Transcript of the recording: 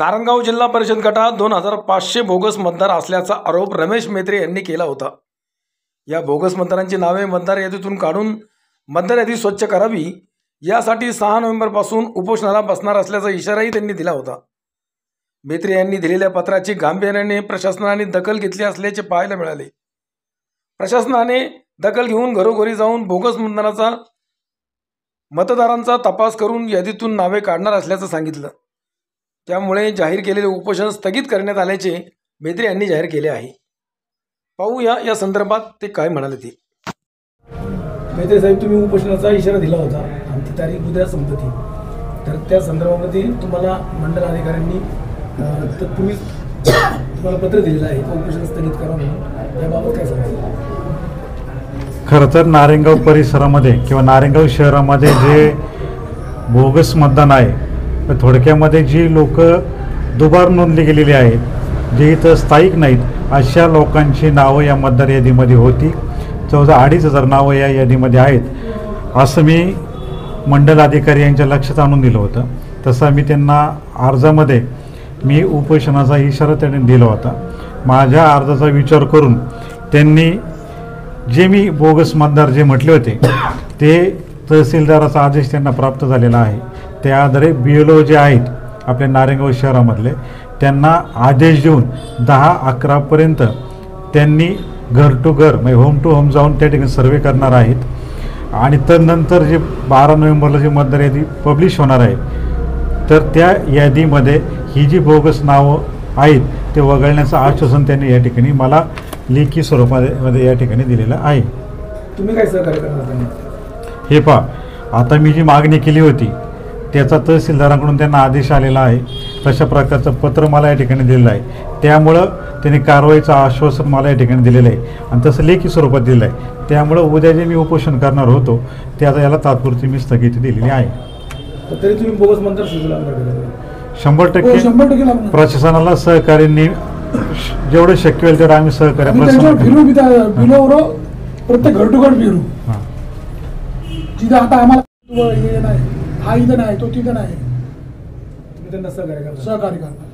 नारायणगाव जिल्हा परिषद गटात 2500 बोगस मतदार असल्याचा आरोप रमेश मेत्रे यांनी केला होता। या बोगस मतदारांची नावे मतदार यादीतून काढून मतदार यादी स्वच्छ करावी यासाठी 6 नोव्हेंबरपासून उपोषणाला बसणार असल्याचा इशाराही त्यांनी दिला होता। मेत्रे यांनी दिलेल्या पत्राची गांभीर्याने प्रशासनाने दखल घेतली असल्याचे पाहायला मिळाले। प्रशासनाने दखल घेऊन घरोघरी जाऊन बोगस मतदारांचा तपास करून यादीतून नावे काढणार असल्याचं सांगितलं। त्यामुळे जाहीर केलेले उपोषण स्थगित करण्यात आल्याचे मेत्रे यांनी जाहीर केले आहे। पाहूया या संदर्भात ते काय म्हणाले ते। मेत्रे साहेब, तुम्ही उपोषणाचा इशारा दिला होता आणि ती तारीख उद्या संपती, तर त्या संदर्भामध्ये तुम्हाला मंडल अधिकाऱ्यांनी तुम्हाला पत्र दिलेलं आहे, उपोषण स्थगित करा म्हणून, याबाबत काय सांगाल? खरं तर नारायणगाव परिसरामध्ये किंवा नारायणगाव शहरामध्ये जे बोगस मतदान आहे, थोडक्यामध्ये जी लोक दुबार नोंदली गेलेली आहेत, जे इथं स्थायिक नाहीत, अशा लोकांची नावं या मतदार यादीमध्ये होती। जवळजवळ 2500 नावं या यादीमध्ये आहेत असं मी मंडल अधिकारी यांच्या लक्षात आणून दिलं होतं। तसं मी त्यांना अर्जामध्ये मी उपोषणाचा इशारा त्यांनी दिला होता। माझ्या अर्जाचा विचार करून त्यांनी जे मी बोगस मतदार जे म्हटले होते ते तहसीलदाराचा आदेश त्यांना प्राप्त झालेला आहे। त्या आधारे BLO जे आहेत आपल्या नारायणगाव शहरामधले त्यांना आदेश देऊन 10-11पर्यंत त्यांनी घर टू घर म्हणजे होम टू होम जाऊन त्या ठिकाणी सर्वे करणार आहेत आणि त्यानंतर जे 12 नोव्हेंबरला जी मतदार यादी पब्लिश होणार आहे, तर त्या यादीमध्ये ही जी बोगस नावं आहेत ते वगळण्याचं आश्वासन त्यांनी या ठिकाणी मला लेखी स्वरूपामध्ये या ठिकाणी दिलेलं आहे। तुम्ही काय सहकार्य करणार? हे पहा, आता मी जी मागणी केली होती त्याचा तहसीलदारांकडून त्यांना आदेश आलेला आहे, तशा प्रकारचं पत्र मला या ठिकाणी दिलेलं आहे। त्यामुळं त्यांनी कारवाईचं आश्वासन मला या ठिकाणी दिलेलं आहे आणि तसं लेखी स्वरूपात दिलं आहे। त्यामुळं उद्या जे मी उपोषण करणार होतो ते आता याला तात्पुरती मी स्थगिती दिलेली आहे। तरी तुम्ही बोगस मतदार शोधला? 100% प्रशासनाला सहकार्यांनी जेवढं शक्य होईल तेवढं आम्ही सहकार्य प्रत्येक घर टू घर फिरू। जिथं आता आम्हाला हे नाही, हा इथं नाही, तो तिथं नाही, तुम्ही त्यांना सहकार्य करणार।